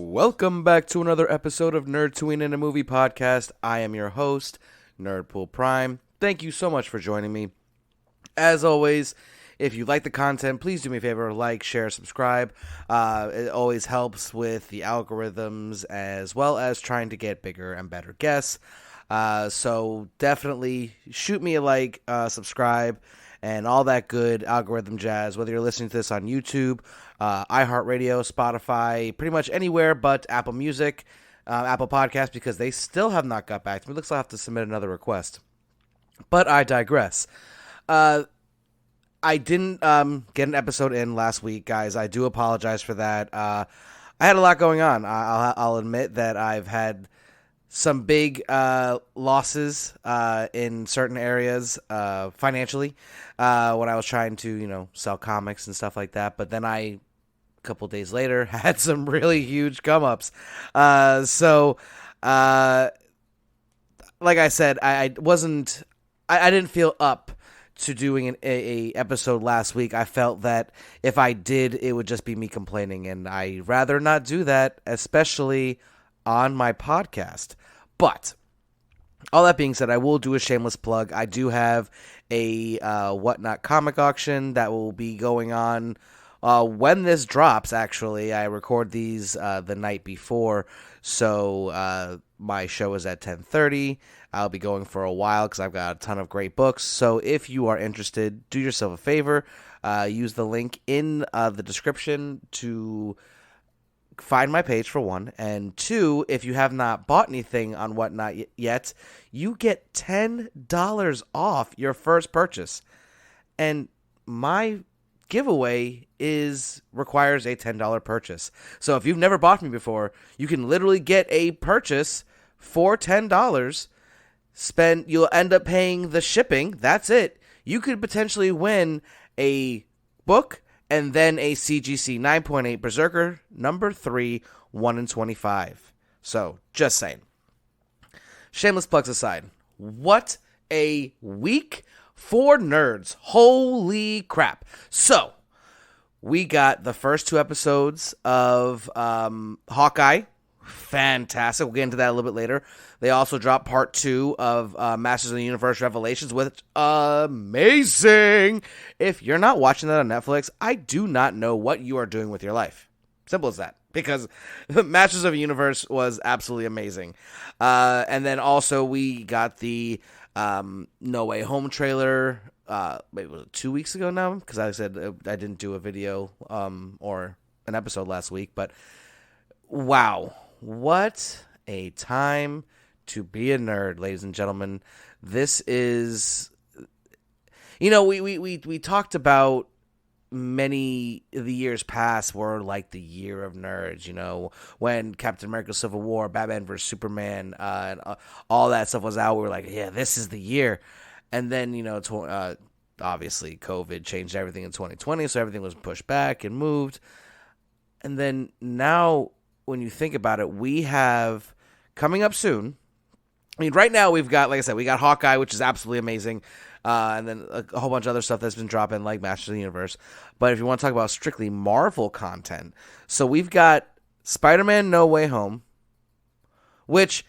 Welcome back to another episode of Nerdtooine in a Movie Podcast. I am your host, Nerdpool Prime. Thank you so much for joining me. As always, if you like the content, please do me a favor, like, share, subscribe. It always helps with the algorithms as well as trying to get bigger and better guests. So definitely shoot me a like, subscribe, and all that good algorithm jazz, whether you're listening to this on YouTube, iHeartRadio, Spotify, pretty much anywhere but Apple Music, Apple Podcasts, because they still have not got back to me. Looks like I'll have to submit another request. But I digress. I didn't get an episode in last week, guys. I do apologize for that. I had a lot going on. I'll admit that I've had some big losses in certain areas financially when I was trying to, sell comics and stuff like that. But then a couple days later, had some really huge come-ups. So, like I said, I didn't feel up to doing a episode last week. I felt that if I did, it would just be me complaining, and I'd rather not do that, especially on my podcast. But all that being said, I will do a shameless plug. I do have a Whatnot comic auction that will be going on when this drops. Actually, I record these the night before, so my show is at 10:30. I'll be going for a while because I've got a ton of great books. So if you are interested, do yourself a favor. Use the link in the description to find my page, for one. And two, if you have not bought anything on Whatnot yet, you get $10 off your first purchase. And my giveaway requires a $10 purchase. So if you've never bought me before, you can literally get a purchase for $10. You'll end up paying the shipping. That's it. You could potentially win a book and then a CGC 9.8 Berserker number 3, 1 in 25. So, just saying. Shameless plugs aside, what a week for nerds. Holy crap. So, we got the first 2 episodes of Hawkeye. Fantastic. We'll get into that a little bit later. They also dropped part 2 of Masters of the Universe Revelations, which amazing. If you're not watching that on Netflix, I do not know what you are doing with your life. Simple as that. Because Masters of the Universe was absolutely amazing. And then also we got the No Way Home trailer. Wait, was it 2 weeks ago now? Because I said I didn't do a video or an episode last week. But wow. What a time to be a nerd, ladies and gentlemen. This is, we talked about many of the years past were like the year of nerds, when Captain America Civil War, Batman vs. Superman, and all that stuff was out. We were like, yeah, this is the year. And then, obviously COVID changed everything in 2020, so everything was pushed back and moved. And then now, when you think about it, we have coming up soon. I mean, right now we've got, like I said, we got Hawkeye, which is absolutely amazing. And then a whole bunch of other stuff that's been dropping, like Masters of the Universe. But if you want to talk about strictly Marvel content, so we've got Spider-Man No Way Home, which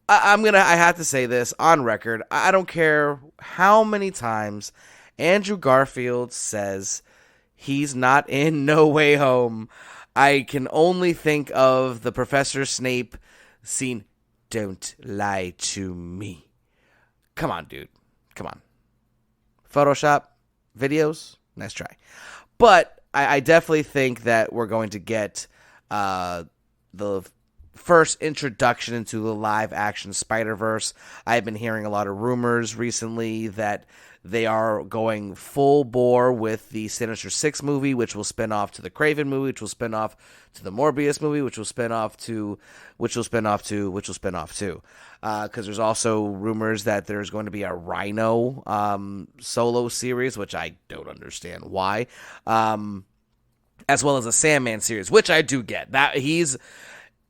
I have to say this on record. I don't care how many times Andrew Garfield says he's not in No Way Home. I can only think of the Professor Snape scene. Don't lie to me. Come on, dude. Come on. Photoshop videos? Nice try. But I definitely think that we're going to get the first introduction into the live-action Spider-Verse. I've been hearing a lot of rumors recently that they are going full bore with the Sinister Six movie, which will spin off to the Craven movie, which will spin off to the Morbius movie, which will spin off to. Because there's also rumors that there's going to be a Rhino solo series, which I don't understand why, as well as a Sandman series, which I do get. That he's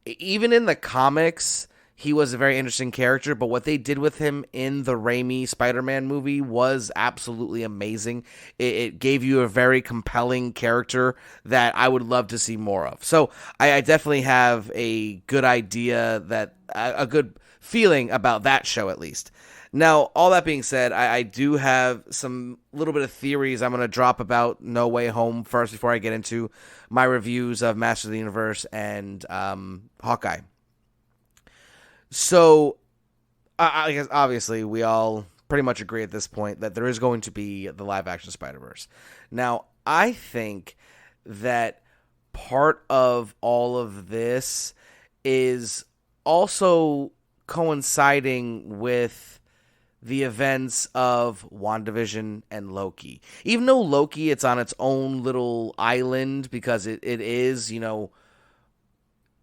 even in the comics. he was a very interesting character, but what they did with him in the Raimi Spider-Man movie was absolutely amazing. It gave you a very compelling character that I would love to see more of. So I definitely have a good idea, that a good feeling about that show, at least. Now, all that being said, I do have some little bit of theories I'm going to drop about No Way Home first before I get into my reviews of Masters of the Universe and Hawkeye. So, I guess obviously we all pretty much agree at this point that there is going to be the live-action Spider-Verse. Now, I think that part of all of this is also coinciding with the events of WandaVision and Loki. Even though Loki, it's on its own little island because it is,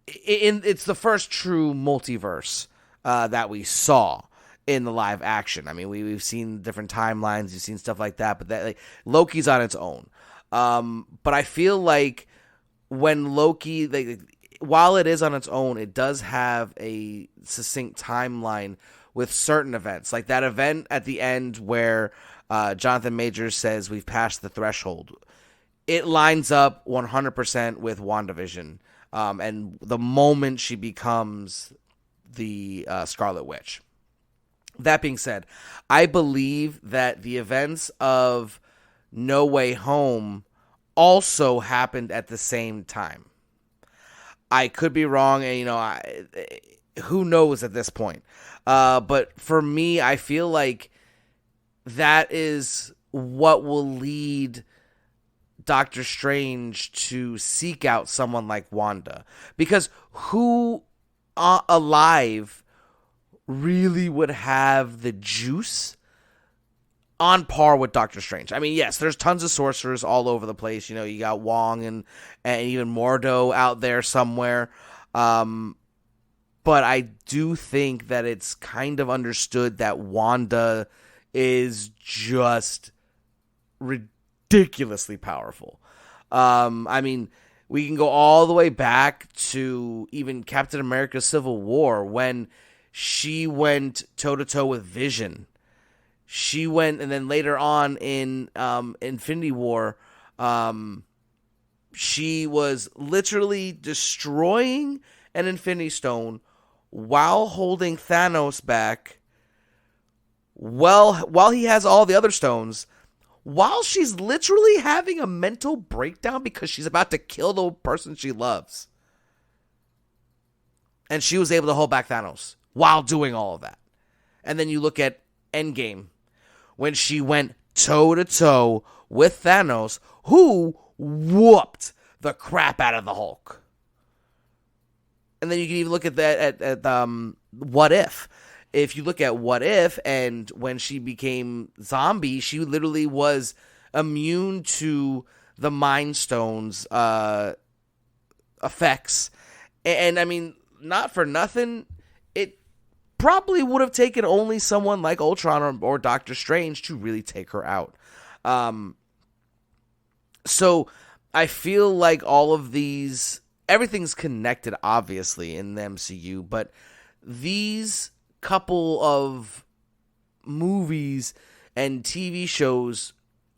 it's the first true multiverse that we saw in the live action. I mean, we've seen different timelines, we've seen stuff like that, but Loki's on its own. But I feel like when Loki, while it is on its own, it does have a succinct timeline with certain events, like that event at the end where Jonathan Majors says we've passed the threshold. It lines up 100% with WandaVision. And the moment she becomes the Scarlet Witch. That being said, I believe that the events of No Way Home also happened at the same time. I could be wrong, and who knows at this point. But for me, I feel like that is what will lead Doctor Strange to seek out someone like Wanda, because who alive really would have the juice on par with Doctor Strange? I mean, yes, there's tons of sorcerers all over the place. You got Wong and even Mordo out there somewhere. But I do think that it's kind of understood that Wanda is just ridiculously powerful. I mean, we can go all the way back to even Captain America Civil War when she went toe-to-toe with Vision. She went, and then later on in Infinity War, she was literally destroying an Infinity Stone while holding Thanos back, while he has all the other stones, while she's literally having a mental breakdown because she's about to kill the person she loves. And she was able to hold back Thanos while doing all of that. And then you look at Endgame, when she went toe-to-toe with Thanos, who whooped the crap out of the Hulk. And then you can even look at that at What If. If you look at What If, and when she became zombie, she literally was immune to the Mind Stone's effects. And I mean, not for nothing, it probably would have taken only someone like Ultron or Doctor Strange to really take her out. So I feel like all of these, everything's connected, obviously, in the MCU, but these couple of movies and TV shows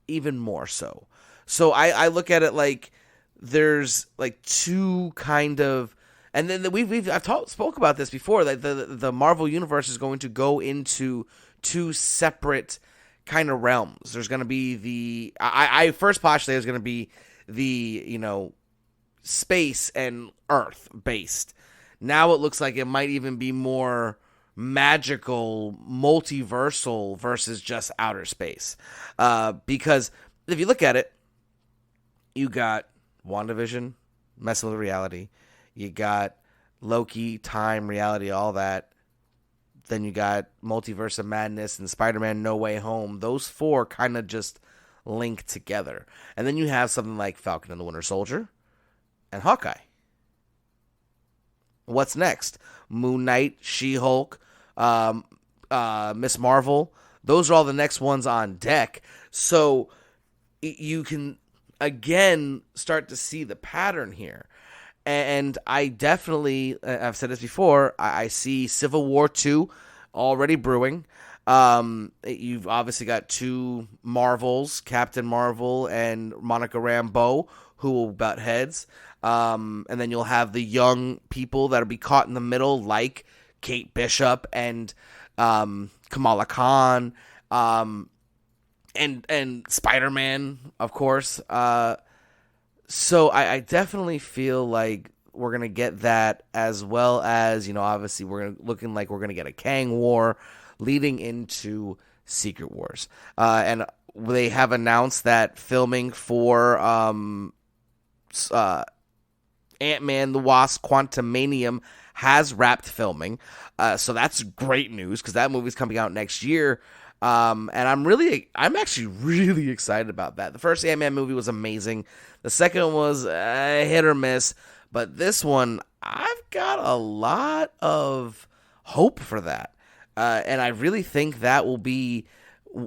even more so. So I look at it like there's like two kind of, and then I've spoke about this before, like the Marvel universe is going to go into two separate kind of realms. There's going to be I first postulated there's going to be the space and Earth based. Now it looks like it might even be more magical, multiversal versus just outer space. Because if you look at it, you got WandaVision, messing with reality. You got Loki, time, reality, all that. Then you got Multiverse of Madness and Spider-Man No Way Home. Those four kind of just link together. And then you have something like Falcon and the Winter Soldier and Hawkeye. What's next? Moon Knight, She-Hulk, Miss Marvel. Those are all the next ones on deck. So you can, again, start to see the pattern here. And I definitely, I've said this before, I see Civil War 2 already brewing. You've obviously got two Marvels, Captain Marvel and Monica Rambeau, who will butt heads. And then you'll have the young people that'll be caught in the middle, like Kate Bishop and Kamala Khan, and Spider-Man, of course. So I definitely feel like we're gonna get that, as well as, obviously looking like we're gonna get a Kang War leading into Secret Wars. And they have announced that filming for Ant-Man the Wasp Quantumanium has wrapped filming. So that's great news, because that movie's coming out next year. And I'm actually really excited about that. The first Ant-Man movie was amazing. The second one was hit or miss. But this one, I've got a lot of hope for that. And I really think that will be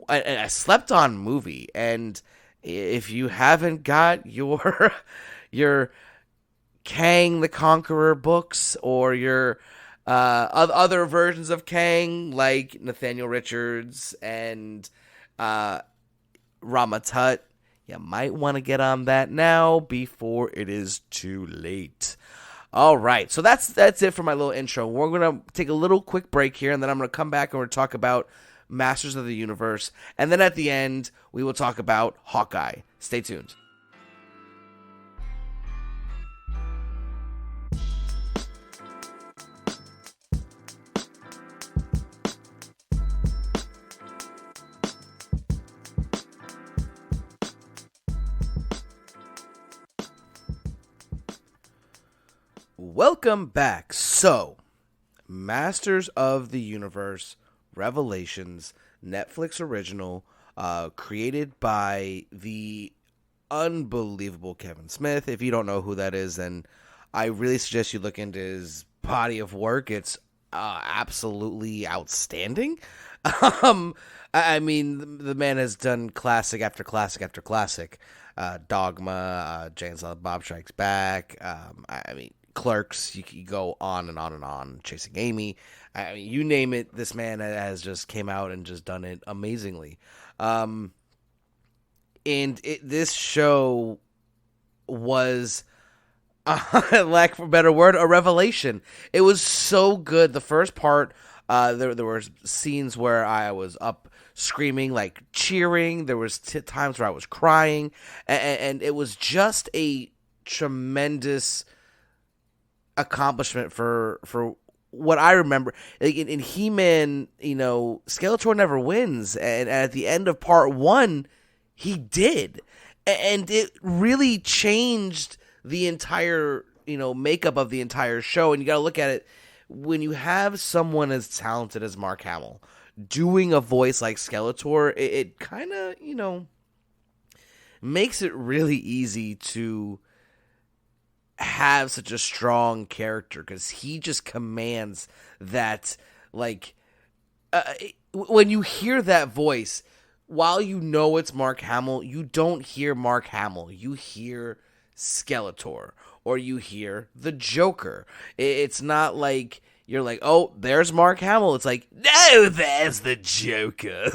a slept-on movie. And if you haven't got your Kang the Conqueror books, or your other versions of Kang, like Nathaniel Richards and Rama Tut, you might want to get on that now before it is too late. All right, so that's it for my little intro. We're going to take a little quick break here, and then I'm going to come back and we're going to talk about Masters of the Universe. And then at the end, we will talk about Hawkeye. Stay tuned. Welcome back. So, Masters of the Universe, Revelations, Netflix original, created by the unbelievable Kevin Smith. If you don't know who that is, then I really suggest you look into his body of work. It's absolutely outstanding. I mean, the man has done classic after classic after classic. Dogma, Jane Silent Bob Strikes Back. I mean, Clerks. You go on and on and on. Chasing Amy. I mean, you name it. This man has just came out and just done it amazingly. And this show was, lack for a better word, a revelation. It was so good. The first part, there were scenes where I was up screaming, like cheering. There was times where I was crying, and it was just a tremendous accomplishment for what I remember. Like in He-Man, Skeletor never wins, and at the end of part 1, he did, and it really changed the entire makeup of the entire show. And you got to look at it, when you have someone as talented as Mark Hamill doing a voice like Skeletor, it kind of makes it really easy to have such a strong character, because he just commands that, like, when you hear that voice, while you know it's Mark Hamill, you don't hear Mark Hamill, you hear Skeletor, or you hear the Joker. It's not like you're like, oh, there's Mark Hamill. It's like, no, there's the Joker.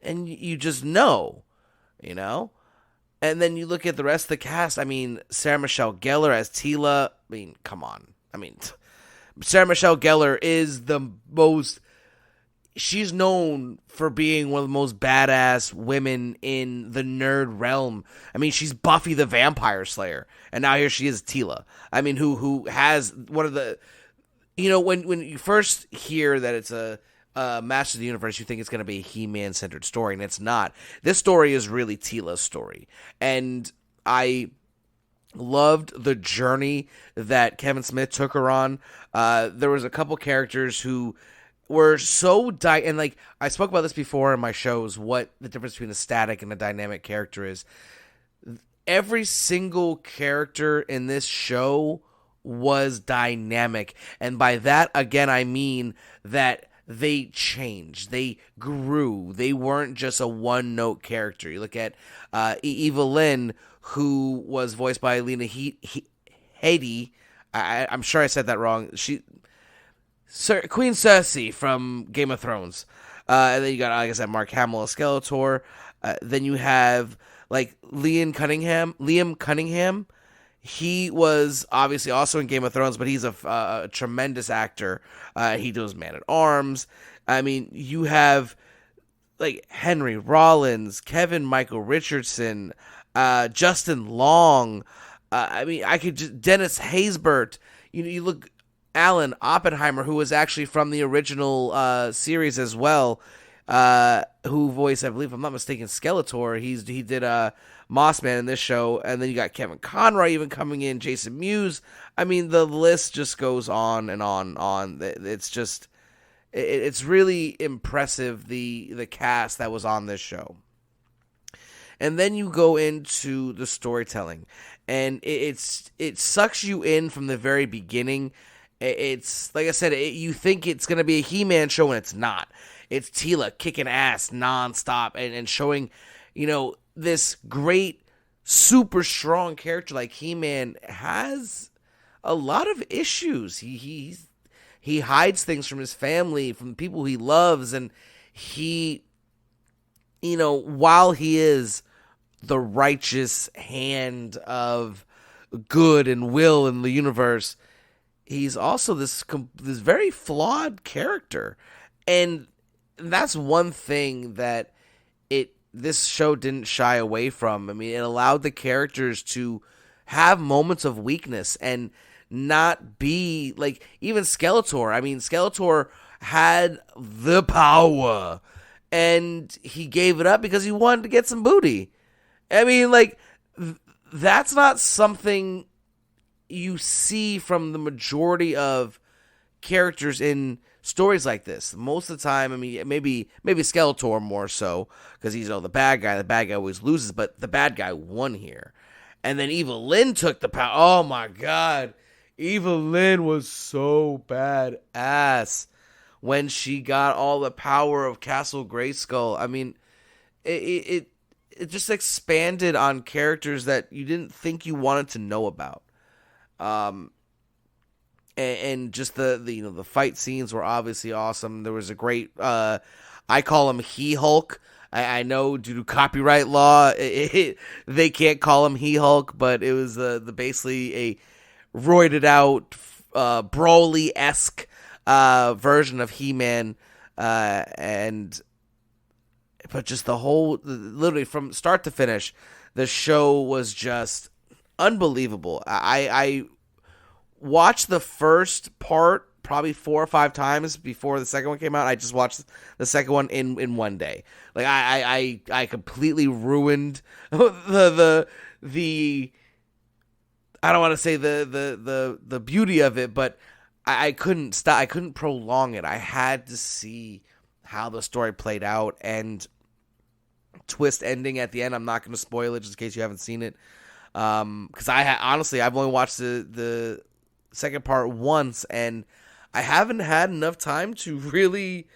And you just know. And then you look at the rest of the cast. I mean, Sarah Michelle Gellar as Tila. I mean, come on. I mean, Sarah Michelle Gellar is she's known for being one of the most badass women in the nerd realm. I mean, she's Buffy the Vampire Slayer, and now here she is, Tila. I mean, who has one of the, when you first hear that it's a Master of the Universe, you think it's going to be a He-Man centered story, and it's not. This story is really Tila's story, and I loved the journey that Kevin Smith took her on. There was a couple characters who were so and like I spoke about this before in my shows, what the difference between a static and a dynamic character is. Every single character in this show was dynamic, and by that, again, I mean that they changed. They grew. They weren't just a one-note character. You look at Evelyn, who was voiced by Lena Headey. I'm sure I said that wrong. Queen Cersei from Game of Thrones. And then you got, like I said, Mark Hamill as Skeletor. Then you have like Liam Cunningham. He was obviously also in Game of Thrones, but he's a tremendous actor. He does Man at Arms. I mean, you have like Henry Rollins, Kevin Michael Richardson, Justin Long. Dennis Haysbert. You look Alan Oppenheimer, who was actually from the original series as well. Who voiced, I believe, if I'm not mistaken, Skeletor. He did Mossman in this show, and then you got Kevin Conroy even coming in, Jason Mewes. I mean, the list just goes on and on. It's just, it's really impressive the cast that was on this show. And then you go into the storytelling, and it sucks you in from the very beginning. It's like I said, you think it's going to be a He-Man show, and it's not. It's Teela kicking ass nonstop and showing, this great, super strong character like He-Man has a lot of issues. He hides things from his family, from the people he loves, and he, while he is the righteous hand of good and will in the universe, he's also this very flawed character. And that's one thing that this show didn't shy away from. I mean, it allowed the characters to have moments of weakness and not be like, even Skeletor. I mean, Skeletor had the power and he gave it up because he wanted to get some booty. I mean, like, that's not something you see from the majority of characters in stories like this. Most of the time, I mean, maybe Skeletor more so, because he's the bad guy. The bad guy always loses, but the bad guy won here. And then Evelyn took the power. Oh my God, Evelyn was so badass when she got all the power of Castle Grayskull. I mean, it just expanded on characters that you didn't think you wanted to know about. And just the fight scenes were obviously awesome. There was a great, I call him He-Hulk. I know due to copyright law, they can't call him He-Hulk, but it was basically a roided out, Broly-esque version of He-Man, but just literally from start to finish, the show was just unbelievable. I watched the first part probably 4 or 5 times before the second one came out. I just watched the second one in one day. Like I completely ruined the I don't want to say the beauty of it, but I couldn't stop. I couldn't prolong it. I had to see how the story played out, and twist ending at the end. I'm not going to spoil it just in case you haven't seen it. Because honestly, I've only watched the second part once, and I haven't had enough time to really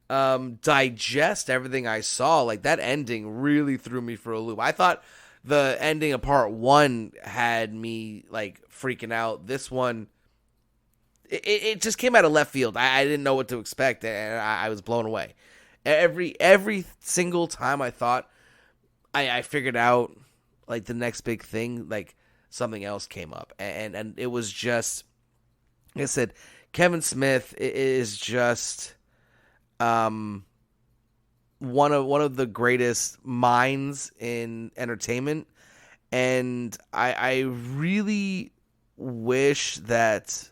digest everything I saw. Like, that ending really threw me for a loop. I thought the ending of part 1 had me like freaking out. This one, it just came out of left field. I didn't know what to expect, and I was blown away. Every single time I thought I figured out like the next big thing, like something else came up, and it was just, like I said, Kevin Smith is just one of the greatest minds in entertainment, and I really wish that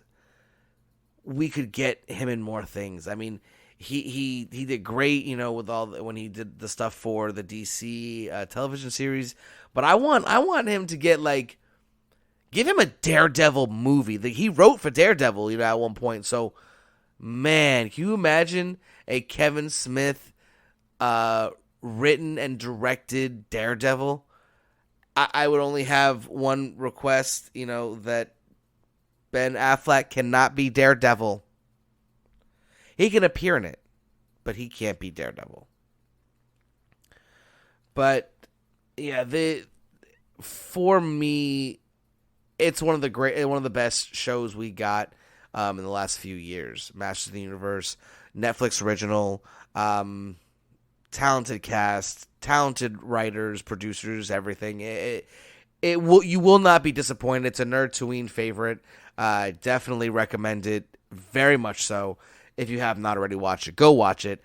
we could get him in more things. I mean, he did great, with when he did the stuff for the DC television series. But I want him to get give him a Daredevil movie. He wrote for Daredevil, at one point. So, man, can you imagine a Kevin Smith written and directed Daredevil? I would only have one request, that Ben Affleck cannot be Daredevil. He can appear in it. but he can't be Daredevil. But yeah, for me, it's one of the best shows we got in the last few years. Masters of the Universe, Netflix original, talented cast, talented writers, producers, everything. You will not be disappointed. It's a Nerdtooine favorite. Definitely recommend it, very much so. If you have not already watched it, go watch it.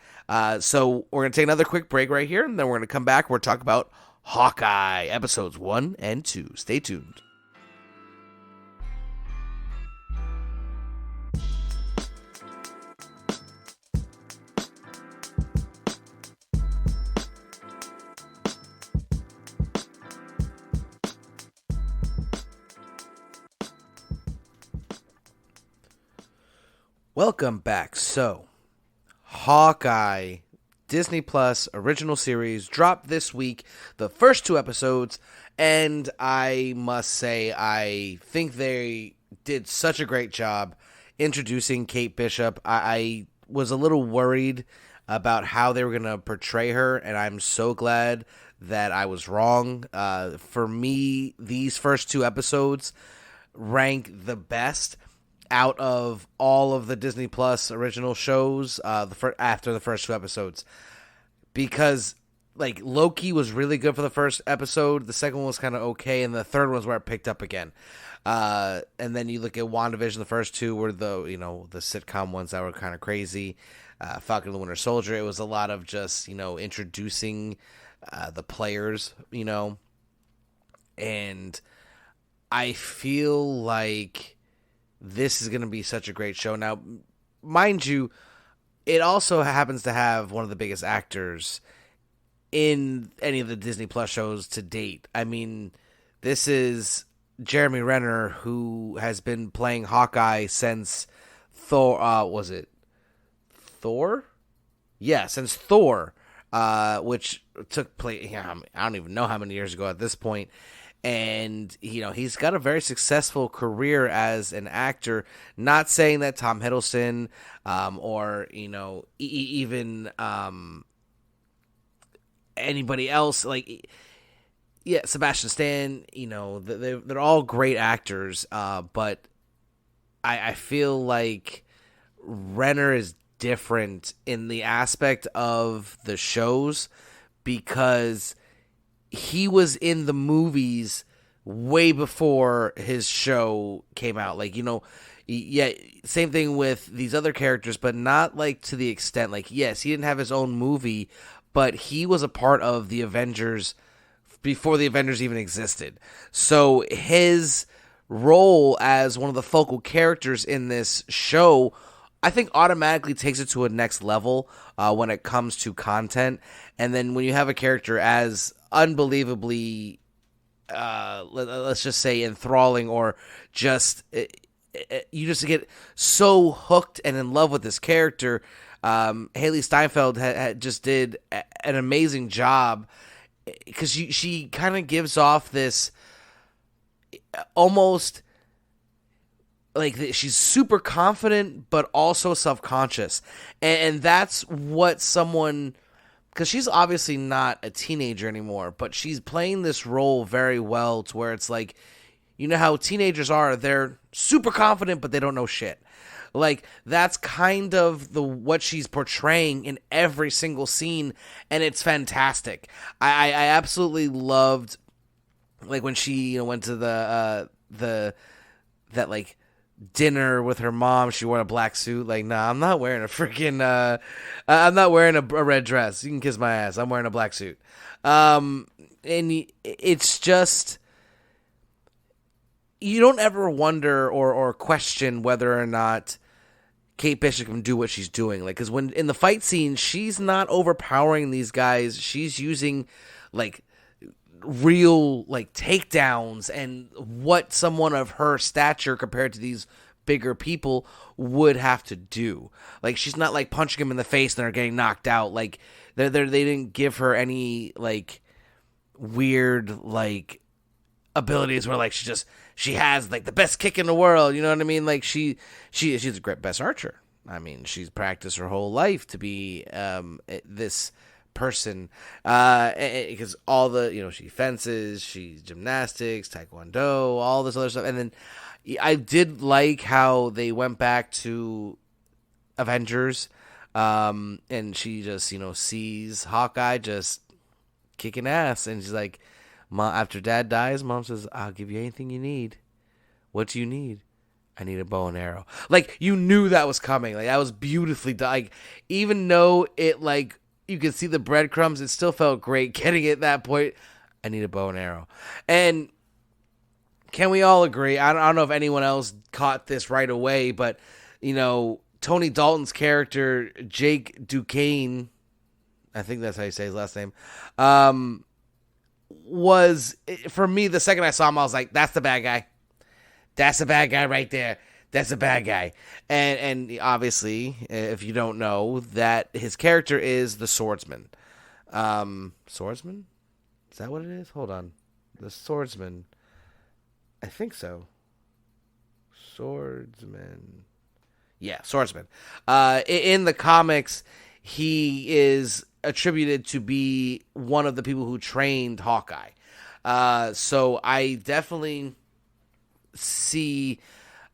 So we're going to take another quick break right here, and then we're going to come back. We're talking about Hawkeye, episodes 1 and 2. Stay tuned. Welcome back. So, Hawkeye, Disney Plus original series, dropped this week, the first 2 episodes, and I must say I think they did such a great job introducing Kate Bishop. I was a little worried about how they were going to portray her, and I'm so glad that I was wrong. For me, these first 2 episodes rank the best out of all of the Disney Plus original shows after the first 2 episodes, because like Loki was really good for the first episode, the second one was kind of okay, and the third one was where it picked up again. And then you look at WandaVision, the first 2 were the sitcom ones that were kind of crazy. Falcon and the Winter Soldier, it was a lot of just introducing the players, and I feel like this is going to be such a great show. Now, mind you, it also happens to have one of the biggest actors in any of the Disney Plus shows to date. I mean, this is Jeremy Renner, who has been playing Hawkeye since Thor. Was it Thor? Yeah, since Thor, which took place. I don't even know how many years ago at this point. And, he's got a very successful career as an actor. Not saying that Tom Hiddleston or, even anybody else, Sebastian Stan, they're all great actors. But I feel like Renner is different in the aspect of the shows because he was in the movies way before his show came out. Yeah, same thing with these other characters, but not to the extent. Yes, he didn't have his own movie, but he was a part of the Avengers before the Avengers even existed. So his role as one of the focal characters in this show, I think, automatically takes it to a next level when it comes to content. And then when you have a character as unbelievably, let's just say, enthralling, or just you just get so hooked and in love with this character. Haley Steinfeld just did an amazing job because she kind of gives off this almost she's super confident but also self-conscious, and that's what someone, because she's obviously not a teenager anymore, but she's playing this role very well to where it's how teenagers are. They're super confident, but they don't know shit. That's kind of what she's portraying in every single scene, and it's fantastic. I absolutely loved, when she went to that dinner with her mom. She wore a black suit. Nah, I'm not wearing a freaking I'm not wearing a red dress. You can kiss my ass. I'm wearing a black suit. And it's just, you don't ever wonder or question whether or not Kate Bishop can do what she's doing. Because when in the fight scene, she's not overpowering these guys. She's using real takedowns and what someone of her stature compared to these bigger people would have to do. She's not punching them in the face and they're getting knocked out. They didn't give her any weird abilities where she has the best kick in the world. You know what I mean? She's a great best archer. I mean, she's practiced her whole life to be this person, because all the, she fences, she's gymnastics, taekwondo, all this other stuff. And then I did like how they went back to Avengers, and she just, sees Hawkeye just kicking ass, and she's like, Mom, after Dad dies, Mom says, I'll give you anything you need. What do you need? I need a bow and arrow. Like, you knew that was coming. Like, that was beautifully done. Like, even though it, like, you could see the breadcrumbs, it still felt great getting it at that point. I need a bow and arrow. And can we all agree? I don't know if anyone else caught this right away, but, Tony Dalton's character, Jake Duquesne, I think that's how you say his last name, was, for me, the second I saw him, I was like, that's the bad guy. That's a bad guy right there. That's a bad guy. And obviously, if you don't know, that his character is the swordsman. Swordsman? Is that what it is? Hold on. The swordsman. I think so. Swordsman. Yeah, swordsman. In the comics, he is attributed to be one of the people who trained Hawkeye. So I definitely see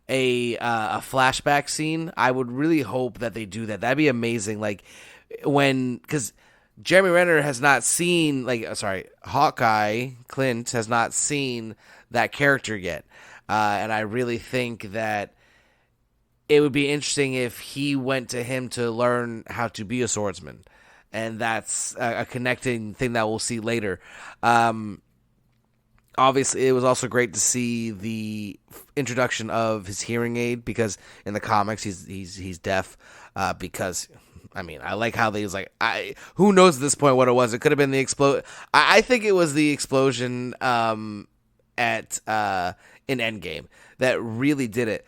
a flashback scene. I would really hope that they do that. That'd be amazing. Like, because Jeremy Renner has not seen, Hawkeye Clint has not seen that character yet, and I really think that it would be interesting if he went to him to learn how to be a swordsman, and that's a connecting thing that we'll see later. Obviously, it was also great to see the introduction of his hearing aid, because in the comics he's deaf. Because, I mean, I like how they was like, who knows at this point what it was? It could have been the explosion. I think it was the explosion in Endgame that really did it.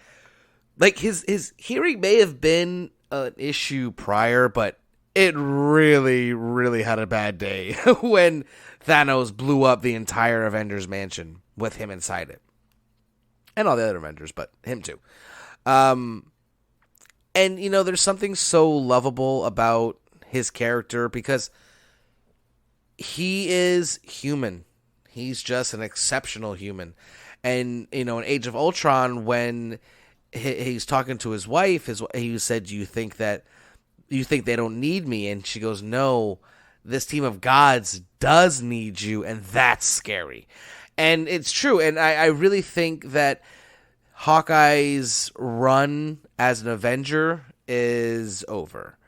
Like, his hearing may have been an issue prior, but it really, really had a bad day when Thanos blew up the entire Avengers mansion with him inside it. And all the other Avengers, but him too. And, there's something so lovable about his character, because he is human. He's just an exceptional human. And, in Age of Ultron, when he's talking to his wife, he said, do you think they don't need me? And she goes, no, this team of gods does need you, and that's scary. And it's true, and I really think that Hawkeye's run as an Avenger is over.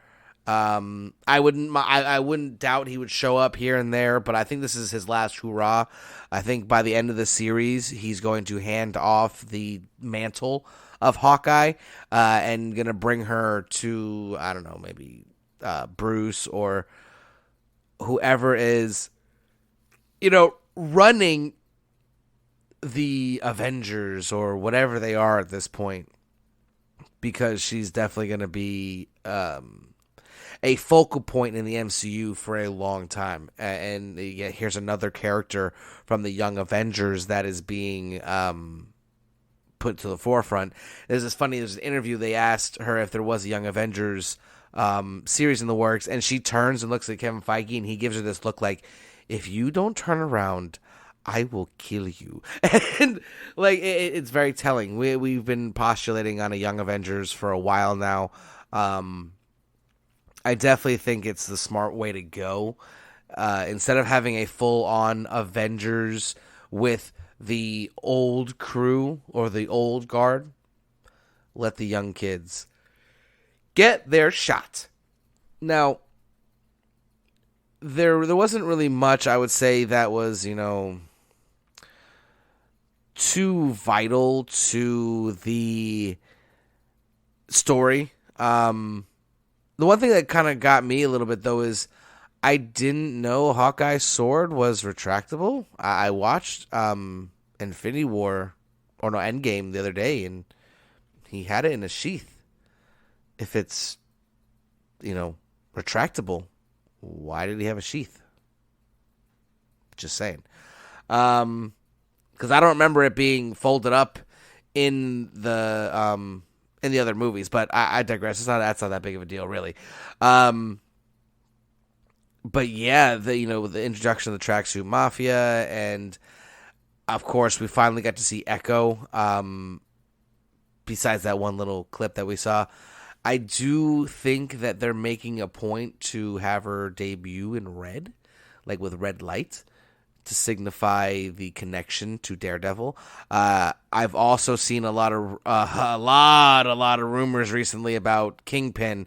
I wouldn't doubt he would show up here and there, but I think this is his last hurrah. I think by the end of the series, he's going to hand off the mantle of Hawkeye, and gonna bring her to, I don't know, maybe Bruce or whoever is, running the Avengers or whatever they are at this point, because she's definitely gonna be a focal point in the MCU for a long time. And here's another character from the Young Avengers that is being put to the forefront. There's an interview, they asked her if there was a Young Avengers series in the works, and she turns and looks at Kevin Feige, and he gives her this look like, if you don't turn around, I will kill you. And it's very telling. We've been postulating on a Young Avengers for a while now. I definitely think it's the smart way to go. Instead of having a full-on Avengers with the old crew or the old guard, let the young kids get their shot. Now, there wasn't really much, I would say, that was, too vital to the story. The one thing that kind of got me a little bit, though, is I didn't know Hawkeye's sword was retractable. I watched Infinity War, or no, Endgame the other day, and he had it in a sheath. If it's, retractable, why did he have a sheath? Just saying. Because I don't remember it being folded up in the in the other movies, but I digress. That's not that big of a deal, really. But yeah, the introduction of the Tracksuit Mafia, and of course we finally got to see Echo. Besides that one little clip that we saw, I do think that they're making a point to have her debut in red, like with red light, to signify the connection to Daredevil. I've also seen a lot of rumors recently about Kingpin,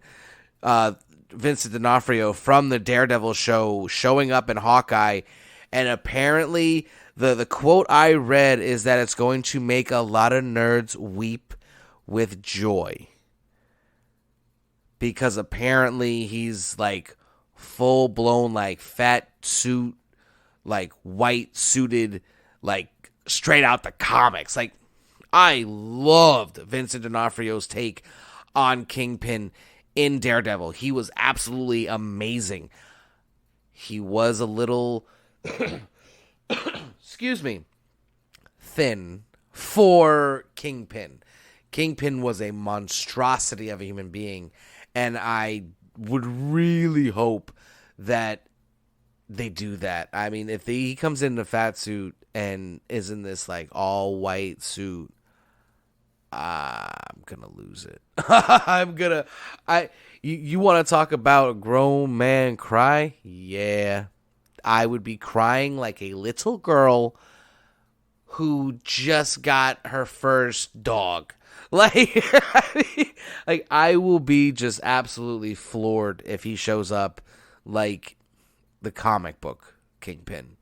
Vincent D'Onofrio from the Daredevil show showing up in Hawkeye, and apparently the quote I read is that it's going to make a lot of nerds weep with joy, because apparently he's like full blown like fat suit, like white suited, like straight out the comics. Like, I loved Vincent D'Onofrio's take on Kingpin in Daredevil. He was absolutely amazing. He was a little excuse me, thin for Kingpin. Kingpin was a monstrosity of a human being, and I would really hope that they do that. I mean, if he comes in a fat suit and is in this like all white suit, I'm gonna lose it. You want to talk about a grown man cry? Yeah, I would be crying like a little girl who just got her first dog. Like, like I will be just absolutely floored if he shows up like the comic book Kingpin,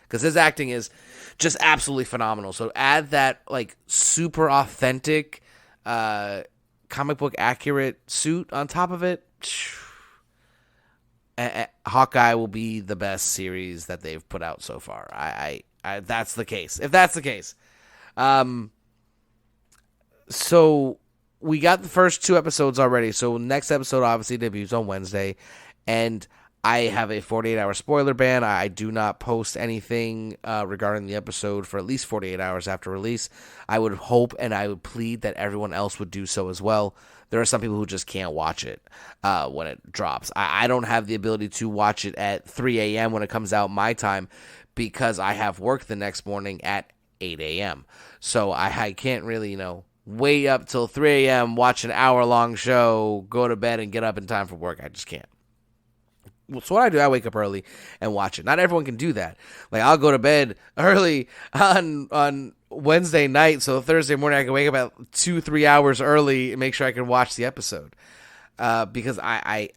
because his acting is just absolutely phenomenal. So add that like super authentic, comic book accurate suit on top of it. Hawkeye will be the best series that they've put out so far. I that's the case. If that's the case, so we got the first 2 episodes already. So next episode obviously debuts on Wednesday, and I have a 48-hour spoiler ban. I do not post anything regarding the episode for at least 48 hours after release. I would hope and I would plead that everyone else would do so as well. There are some people who just can't watch it when it drops. I don't have the ability to watch it at 3 a.m. when it comes out my time, because I have work the next morning at 8 a.m. So I can't really, wait up till 3 a.m., watch an hour-long show, go to bed, and get up in time for work. I just can't. So what I do, I wake up early and watch it. Not everyone can do that. Like, I'll go to bed early on Wednesday night, so Thursday morning I can wake up about 2-3 hours early and make sure I can watch the episode. Because I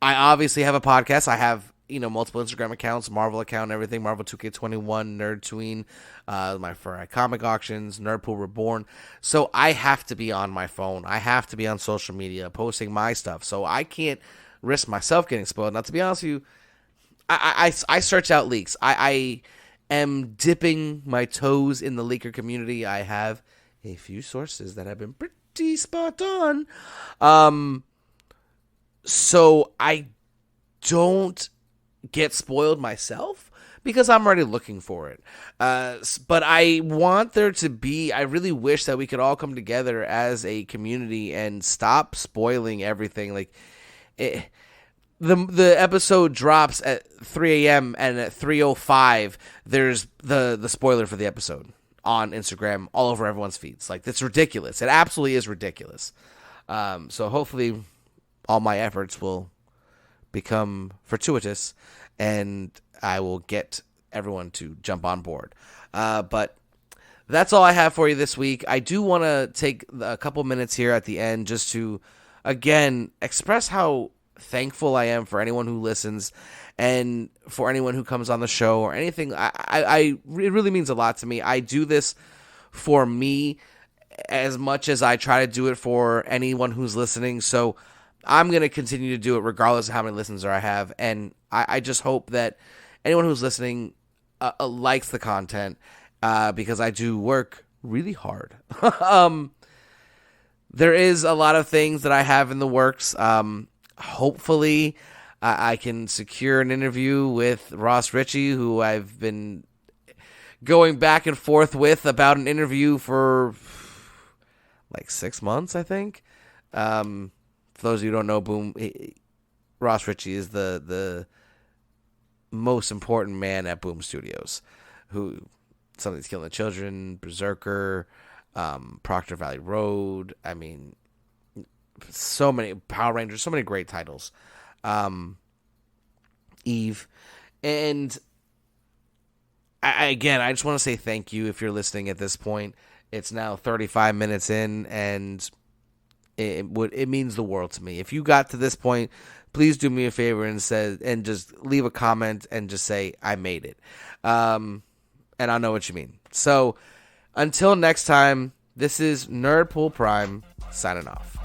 obviously have a podcast. I have multiple Instagram accounts, Marvel account, and everything. Marvel 2K21, Nerdtooine, my for comic auctions, Nerdpool Reborn. So I have to be on my phone. I have to be on social media posting my stuff. So I can't risk myself getting spoiled. Now, to be honest with you, I search out leaks. I am dipping my toes in the leaker community. I have a few sources that have been pretty spot on. So I don't get spoiled myself because I'm already looking for it. But I want there to be, I really wish that we could all come together as a community and stop spoiling everything. Like, the episode drops at 3 a.m. and at 3:05 there's the spoiler for the episode on Instagram all over everyone's feeds. Like, that's ridiculous. It absolutely is ridiculous. So hopefully all my efforts will become fortuitous and I will get everyone to jump on board. But that's all I have for you this week. I do want to take a couple minutes here at the end just to, again, express how thankful I am for anyone who listens and for anyone who comes on the show or anything. It really means a lot to me. I do this for me as much as I try to do it for anyone who's listening. So I'm going to continue to do it regardless of how many listens I have. And I just hope that anyone who's listening likes the content because I do work really hard. There is a lot of things that I have in the works. Hopefully, I can secure an interview with Ross Ritchie, who I've been going back and forth with about an interview for like 6 months, I think. For those of you who don't know, Ross Ritchie is the most important man at Boom Studios, who Something's Killing the Children, Berserker, Proctor Valley Road. I mean, so many Power Rangers, so many great titles. Eve, and I just want to say thank you if you're listening at this point. It's now 35 minutes in, and it means the world to me. If you got to this point, please do me a favor and just leave a comment and just say I made it. And I know what you mean. So until next time, this is Nerdpool Prime signing off.